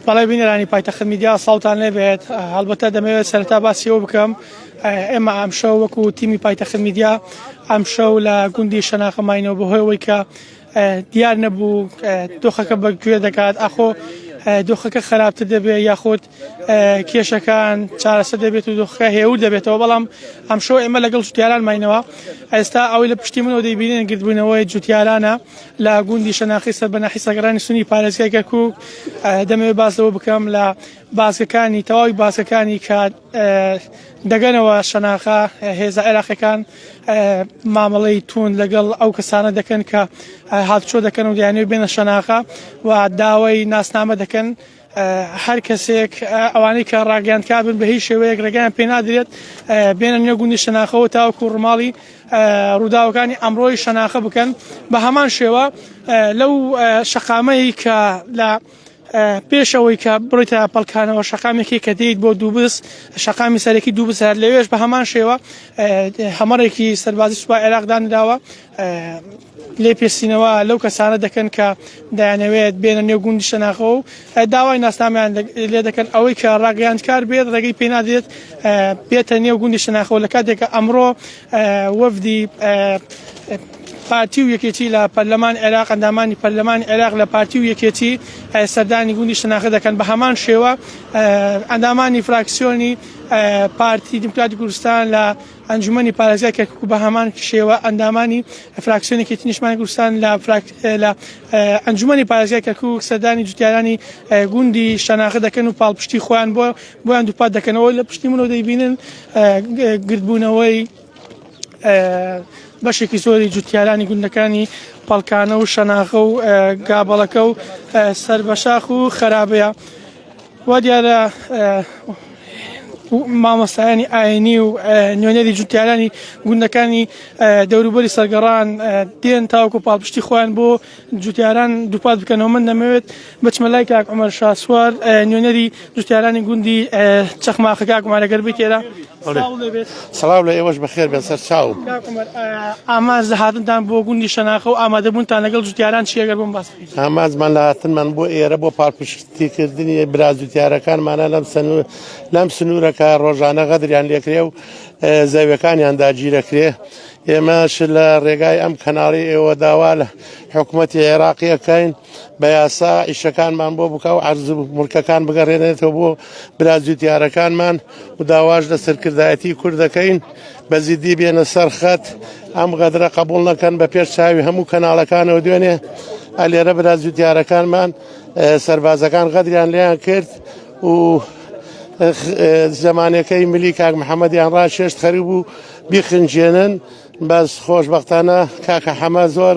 بەڵێ بینێرانی پایتەخت میدیا ساڵتان لێبێت هەڵبەتە دەمەوێت سەرەتا باسیەوە بکەم ئێمە ئەمشەو وەکو تیمی پایتەخت میدیا ئەمشەو لە گوندی شەناخەماینەوە بەهۆی ئەوەی کە دیار نەبوو دۆخەکە بەگوێ دەکات ئاخۆ دۆخەکە خراپتر دەبێت یاخود کێشەکان چارەسەر دەبێت و دۆخەکە هێور دەبێتەوە بەڵام ئەمشەو ئێمە لەگەڵ جوتیاران ماینەوە ئێستا ئەوەی لە پشتی منەوە دەیبینن گردبوونەوەی جوتیارانە لە گوندی شەناخی سەربەناحی سەگەڕانی سونی پارێزگای کەرکووک دەمەوێت باس لەوە بکەم لە باسەکانی تەواوی باسەکانی کە دەگەنەوە شەناخە هێزە عێراقیەکان مامەڵەی تون لەگەڵ ئەو کەسانە دەکەن کە هاتوچۆ دەکەن و دەیانوێت بێنە شەناخە و داوای ناسنامە دەکەن هەر کەسێک ئەوانەی کە ڕاگەیاندکار بن بە هیچ شێوەیەک ڕێگەیان پێ نادرێت بێنە نوێ گوندی شەناخەوە تاوەکو ڕماڵی ڕووداوەکانی ئەمڕۆی شەناخە بکەن بە هەمان شێوە لەو شەقامەی کە لە پێشەوەی کە بڕیتە پەڵکانەوە شەقامێکی کە دەیت بۆ دووبس شەقامی سەرەکی دووبس هەر لەوێش بە هەمان شێوە هەمەڕێکی سەربازی سوپای عێراق دانراوە لێ پێسینەوە لەو کەسانە دەکەن کە دەیانەوێت بێنە نێو گوندی شەناخەوە و داوای ناسنامیان لێ دەکەن ئەوەی کە ڕاگەیاندکار بێت ڕێگەی پێ نادرێت بێتە نێو گوندی شەناخەوە لە کاتێکە ئەمڕۆ وەفدی پارتی و یەکێتی لە پەرلەمان عێراق ئەندامانی پەرلەمانی عێراق لە پارتی و یەکێتی سەردانی گوندی شەناخە دەکەن بە هەمان شێوە ئەندامانی فراکسیۆنی پارتی دیموکراتی کوردستان لە ئەنجومەنی پارێزگای کەرکووک بە هەمان شێوە ئەندامانی فراکسیۆنی یەکێتی نیشتیمانی کوردستان لە ئەنجومەنی پارێزگای کەرکووک سەردانی جوتیارانی گوندی شەناخە دەکەن و پاڵپشتی خۆیان بۆیان دووپات دەکەنەوە لە پشتی منەوە دەیبینن گردبوونەوەی بەشێکی زۆری جوتیارانی گوندەکانی پەڵکانە و شەناخە و گابەڵەکە و سەربەشاخ و خەرابەیە وا دیارە مامۆستایانی ئاینی و نوێنەری جوتیارانی گوندەکانی دەوروبەری سەرگەڕان دێن تاوەکو پاڵپشتی خۆیان بۆ جوتیاران دووپات بکەنەوە من دەمەوێت بچمە لای کاک عومەر شاسوار نوێنەری جوتیارانی گوندی چەخماخە کاک عومەر ئەگەر بێتێرە سڵاو لە ئێوەش بەخێر بێن سەر چاوم ئاماز هاتنتان بۆ گوندی شەناخە و ئامادەبوونتان لەگەڵ جوتیاران چی ئەگەر بۆم باس بکەیت ئامازمان لە هاتنمان بۆ ئێرە بۆ پاڵپشتیکردنی برا جوتیارەکانمانە لەم سنوورەکە ڕۆژانە غەدریان لێکرێ و زەویەکانیان داگیرەکرێ ئێمەش لە ڕێگای ئەم کەناڵی ئێوە داوا لە حکوومەتی عێراقیەکەین بە یاسا ئیشەکانمان بۆ بکە و عەرز مولکەکان بگەڕێنێتەوە بۆ برا جوتیارەکانمان و داواش لە سەرکردایەتی کورد دەکەین بە زیدی بێنە سەر خەت ئەم غەدرە قبوڵ نەکەن بە پێش چاوی هەموو کەناڵەکانەوە دوێنێ ئەلێرە برا جوتیارەکانمان سەربازەکان غەدریان لێیان کرد و زەمانەکەی ملی کاک محەممەدیان ڕاشێشت خەریب و بیخنجێنن بەس خۆشبەختانە کاکە حەمە زۆر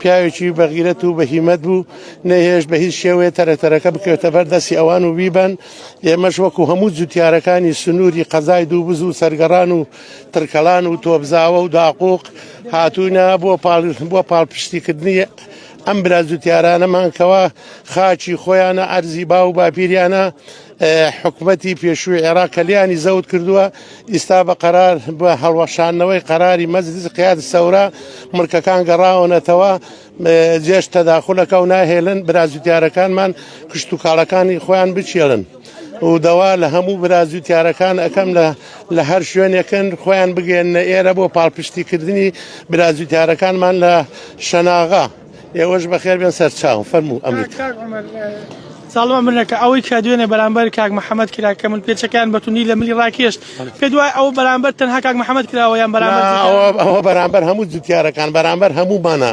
پیاوێکی بەغیرەت و بەهیمەت بوو نەهێش بە هیچ شێوەیە تەرەتەرەکە بکەوێتە بەردەستی ئەوان و بیبن ئێمەش وەکو هەموو جوتیارەکانی سنووری قەزای دووبز و سەرگەڕان و ترکەڵان و تۆبزاوە و داقوق هاتوونە بۆ پاڵپشتیکردنی ئەم برا جوتیارانەمان کەوا خاچی خۆیانە ئەرزی با و باپیریانە حکوومەتی پێشووی عێراق کەلیانی زەوت کردووە ئیستا بە قەرار بە هەڵوەشانەوەی قەراری مەجلیس قیادە سەورە ملکەکان گەڕاونەتەوە جێش تەداخولەکە و ناهێڵن برا جوتیارەکانمان کشت و کاڵەکانی خۆیان بچێڵن و دەوا لە هەموو برا جوتیارەکان ئەەکەم لە هەر شوێنێکن خۆیان بگەێنە ئێرە بۆ پاڵپشتیکردنی برا جوتیارەکانمان لە شەناغا ئێوەش بەخێر بێن سەر چاو فەرموو ئەمریکا ساڵمان منەکە ئەوەی کە دوێنێ بەرامبەر کاک محەممەد کرا کە من پێچەکان بەتونی لە ملی ڕاکێشت پێ دوای ئەو بەرامبەر تەنها کاک محەممەد کراوە یان بەرامبەر ئەوە بەرامبەر هەموو جوتیارەکان بەرامبەر هەموومانە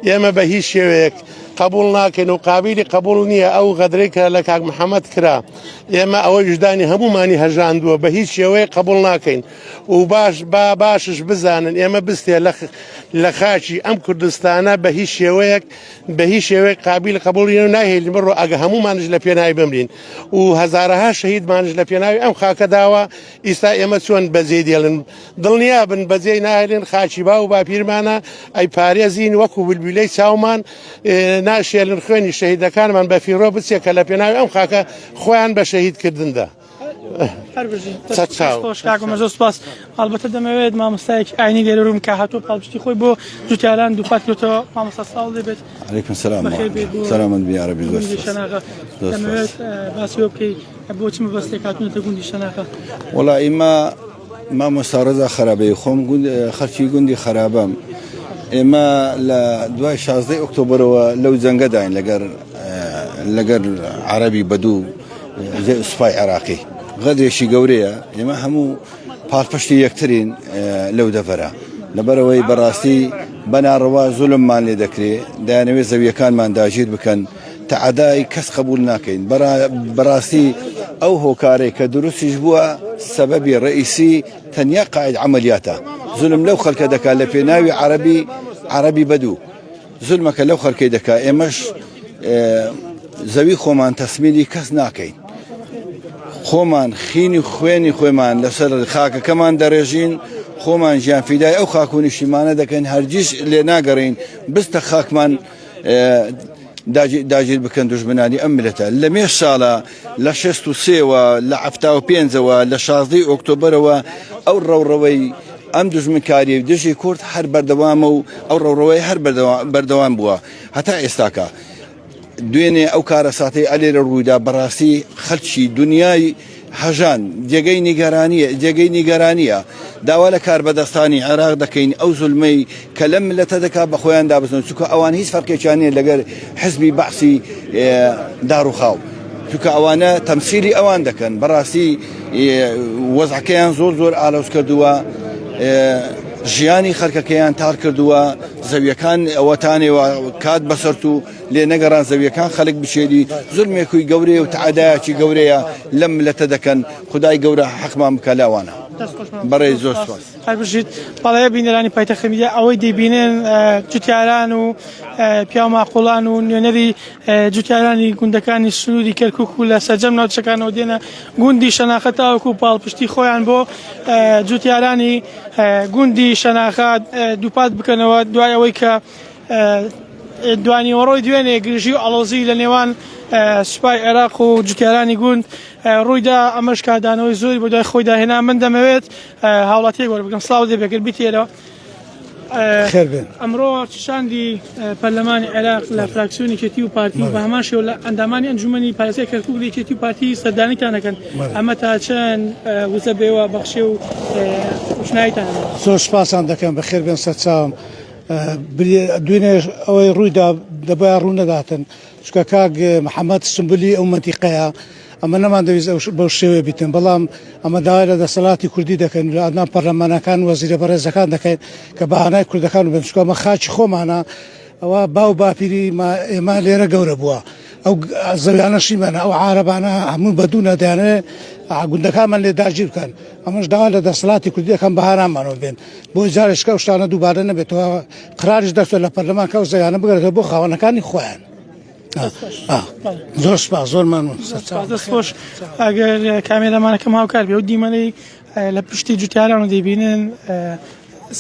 ئێمە بە هیچ شێوەیەک قبول ناکەین و قابلی قبول نییە ئەو غەدرەی کە لە کاک محەممەد کرا ئێمە ئەوە وجدانی هەمومانی هەژاندووە بە هیچ شێوەیە قبول ناکەین و باشش بزانن ئێمە بستێ لە خاچی ئەم کوردستانە بە هیچ شێوەیەک قابل قبولی و ناهێڵین بڕۆ ئەگە هەمومانش لە پێناوی بمرین و هەزارەها شەهیدمانش لە پێناوی ئەم خاکە داوە ئیستا ئێمە چۆن بەجێ دێڵن دڵنیا بن بەجێی ناهێڵین خاچی با و باپیرمانە ئەی پارێزین وەکو بلبیلەی چاومان ناشێلن خوێنی شەهیدەکانمان بە فیرۆ بچێت کە لە پێناوی ئەم خاکە خۆیان بە شەهیدکردندا خۆش کاکەمە زۆر سوپاس ئەلبەتە دەمەوێت مامۆستایەکی ئاینی لێرە ڕووم کە هاتووە پاڵپشتی خۆی بۆ جوتیاران دووپات کردەوە مامۆستا ساڵ دەبێت عليكم السلام سلام بي عربي دەمەوێت باسی بکەی بۆچی مەبەستێک هاتوونەتە گوندی شەناغا والله ما مستعرضة خرابة خوم خرشي جندي خرابة إما لا دواء 16 أكتوبر ولو زنقدين لقر عربي بدو زي صفاي عراقي غادر شي قورية إما همو بارفشتي يكترين لو دفرة لبروي براسي بنا روا ظلم مان لذكري دانوي زوية كان مان داجير بكن تعداي كس قبول ناكين براسي أو هو كاري كدروس يجبوا سببي الرئيسي تنيا قاعد عملياته ظلم لو خلق دكا لبناوي عربي بدو ظلمك لو خلق دكا إمش زوي خومان تسميلي كس ناكين خومان خيني خومان لسر خاك كمان درجين خومان جان فداي أو خاكوني شمانة دكين هرجيش اللي ناقرين بس تخاك من داجي بكن دجمناني أملته لميش صالة لشستو سيوا لعفتاو بينزوا لشازدي أكتوبر أو الروروي أم دجمن كاري دجي كورت هر بردوامو أو الروروي هر بردوام بوا حتى استاكا دويني أو كارساتي علي الرويدا براسي خلشي دنياي حجان جيجي نيجرانية داولا كار بدستاني عراق دكين أو ظلمي كلم لتدكا بخوان دابسون سكو أوان هيس فرق كاني لقر حزبي بعصي دارو خاو سكو أوانا تمثيلي أوان دكن براسي وضع كيان زور على كردوا جياني خلق كيان تار كردوا زوية كان وطاني وكاد بصرتو لنقران زوية كان خلق بشيدي ظلمي كوي قوري وتعدايا شي قوريا لم لتدكن خداي قورا حقما مكالاوانا برای زۆر سوپاس هەربژیت بەڵێ بینەرانی پایتەختی میدیا ئەوەی دەبینن جوتیاران و پیا ماقوڵان و نوێنەری جوتیارانی گوندەکانی سنووری کەرکووک و لە سەرجەم ناوچەکانەوە دێنە گوندی شەناخە تاوەکو پاڵپشتی خۆیان بۆ جوتیارانی گوندی شەناخە دووپات بکەنەوە دوای ئەوەی کە دوانیوەڕۆی دوێنێ گرژی و ئەڵۆزی لە نێوان سوپای عێراق و جوتیارانی گوند ڕوویدا ئەمەش کادانەوەی زۆری بۆ دوای خۆی داهێنا من دەمەوێت هاوڵاتیەک وەربگرم سڵاو دەبێت بیتێرەوە ئەمڕۆ چشاندی پەرلەمانی عێراق لە فراکسیۆنی کێتی و پارتی بە هەمان شێوە لە ئەندامانی ئەنجومەنی پارێزگای کەرکووک لە کێتی و پارتی سەردانیتان دەکەن ئەمە تا چەند وزە بێوە بەخشێ و شنایتان زۆر سوپاسان دەکەم بەخێر بێن سەرچاوم دوێنێ ئەوەی ڕوویدا دەبای ڕوو نەداتن چکە کاک محەممەد سمبولی ئەو مەنتیقەیە ئەمە نەمان دەویست بەو شێوێ بیتن بەڵام ئەمە داوای لە دەسەڵاتی کوردی دەکەن لە ئەدنان پەرلەمانەکان وەزیرە بەڕێزەکان دەکەین کە بەهانای کوردەکان و بنچکۆ ئەمە خاچی خۆمانە ئەوە باو باپیری ئێمە لێرە گەورە بووە ئەو زەویانەشیمانە ئەو عارەبانە هەموو بەدوو نەدایانێ گوندەکانمان لێ داگیر بکەن ئەمەش داوا لە دەسەڵاتی کوردی دەکەن بەهانامانەوە بێن بۆ جارشکە شتانە دووبارە نەبێتەوە قراریش دەستێت لە پەرلەمانکە و زەویانە بگرێتەوە بۆ خاوەنەکانی خۆیان زۆر سپاس زۆر مەمنون خۆش ئەگەر کامێرەمانەکەم هاوکار بێ و دیمەنەی لە پشتی جوتیاران و دەبینن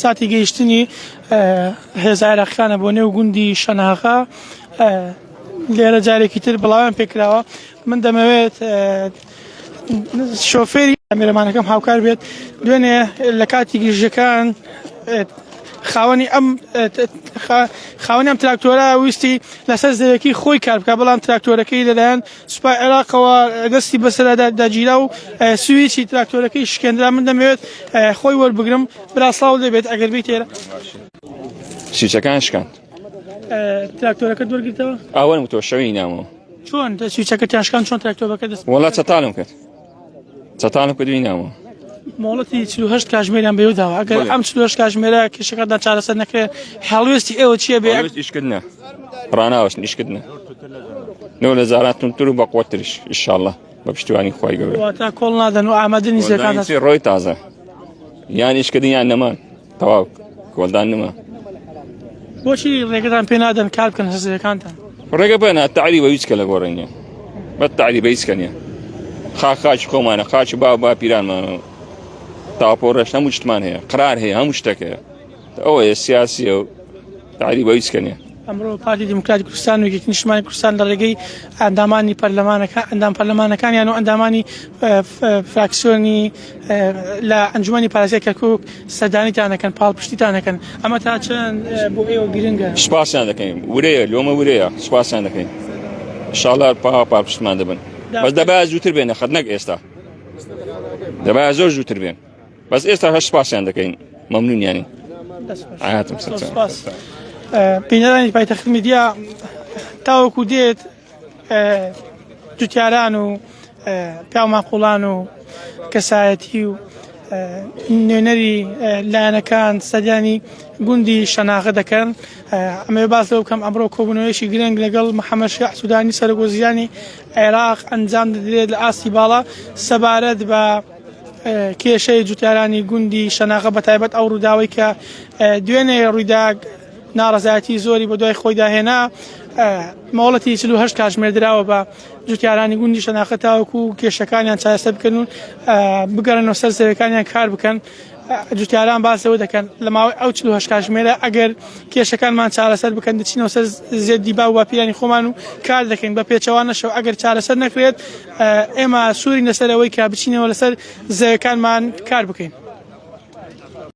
ساتی گەیشتنی هێز عێراقیانە بۆ نێو گوندی شەناغا لێرە جارێکی تر بڵاویان پێکراوە من دەمەوێت شۆفێری کامێرەمانەکەم هاوکار بێت دوێنێ لە کاتی گیژەکان خاوەنی ئەم تراکتۆرە ویستی لەسەر زەویەکی خۆی کار بکە بەڵام تراکتۆرەکەی لەلایەن سوپای عێراقەوە دەستی بەسەردا داگیرا و سویچی تراکتۆرەکەی شکێنرا من دەمەوێت خۆی وەربگرم براسڵاو دەبێت ئەگەر بیتێرە سویچەکان شکاند تراکتۆرەکە دووەرگرتەوە ئەوەن تۆ شەوی نامەوە چۆن سویچەکە شکاند چۆن تراکتۆرەکە دەست وەڵا چەتاڵم کرد چەتاڵم کردوی نامەوە مۆڵەتی 48 کاتژمێریان بەیەو داوە ئەگەر ئەم 48 کاتژمێرە کێشەکەدا چارەسەر نەکرێت هەڵوێستی ئێوە چییە بێ ئیشکردنە ڕناوەشن ئیشکردنە نەوە لە زاراتونتر و بەقوتریش ئینشاڵڵا بە پشتیوانی خۆی گەورە تا کۆڵ نادەن و ئامادەنی زیەکان ڕۆی تازە یان ئیشکردن یان نەمان تەواو کۆڵدان نەما بۆچی ڕێگەتان پێ نادەن کار بکەن هەزەکانتان ڕێگە بێنە تاعریبە هیچکە لە گۆڕینە بە تاعریبە هیچکە نیە خاچ خۆمانە خاچ با پیرانمانە تاپۆڕەش هەموو شتمان هەیە قرار هەیە هەموو شتێک هەیە ئەوەیە سیاسیە و تعریبە هیچکە نیە ئەمڕۆ پارتی دیموکراتی کوردستان و یەکێتی نیشتیمانی کوردستان لە ڕێگەی ئەندامانی ئەندام پەرلەمانەکانیان و ئەندامانی فراکسیۆنی لە ئەنجومەنی پارێزگای کەرکووک سەردانیتان دەکەن پاڵپشتیتان دەکەن ئەمە تا چەند بۆ ئێوە گرنگە؟ سوپاسیان دەکەین ورەیە لۆمە ورەیە سوپاسیان دەکەین ئینشاڵڵا پاڵپشتمان دەبن بەس دەبا زووتر بێنە خەت نەک ئێستا دەبا زۆر زووتر بێن بەس ئێستا هەر سوپاسیان دەکەین مەمنونیانی ئاهاتم بینەرانی پایتەخت میدیا تاوەکو دێت جوتیاران و پیا و ماقوڵان و کەسایەتی و نوێنەری لایەنەکان سەردانی گوندی شەناغە دەکەن ئەمە باس لەوە بکەم ئەمڕۆ کۆبوونەوەیەکی گرنگ لەگەڵ محەممەد شیع سوودانی سەرۆکوەزیرانی عێراق ئەنجام دەدرێت لە ئاستی باڵا سەبارەت بە کێشەی جوتیارانی گوندی شەناغە بەتایبەت ئەو ڕووداوی کە دوێنێ ڕوویدا ناڕەزایەتی زۆری بە دوای خۆی داهێنا مۆڵەتی 48 کاتژمێر درراوە بە جوتیارانی گوندی شەناغە تاوەکو کێشەکانیان چارەسەر بکەن و بگەڕنەوە سەر زەویەکانیان کار بکەن جوتیاران باسەوە دەکەن لە ماوەی ئەو 48 کاتژمێرە ئەگەر کێشەکانمان چارەسەر بکەن دەچینەوە سەر زێدی با و باپیرانی خۆمان و کار دەکەین بە پێچەوانەشەوە ئەگەر چارەسەر نەکرێت ئێمە سووری لەسەرەوەی کا بچینەوە لەسەر زەویەکانمان کار بکەین.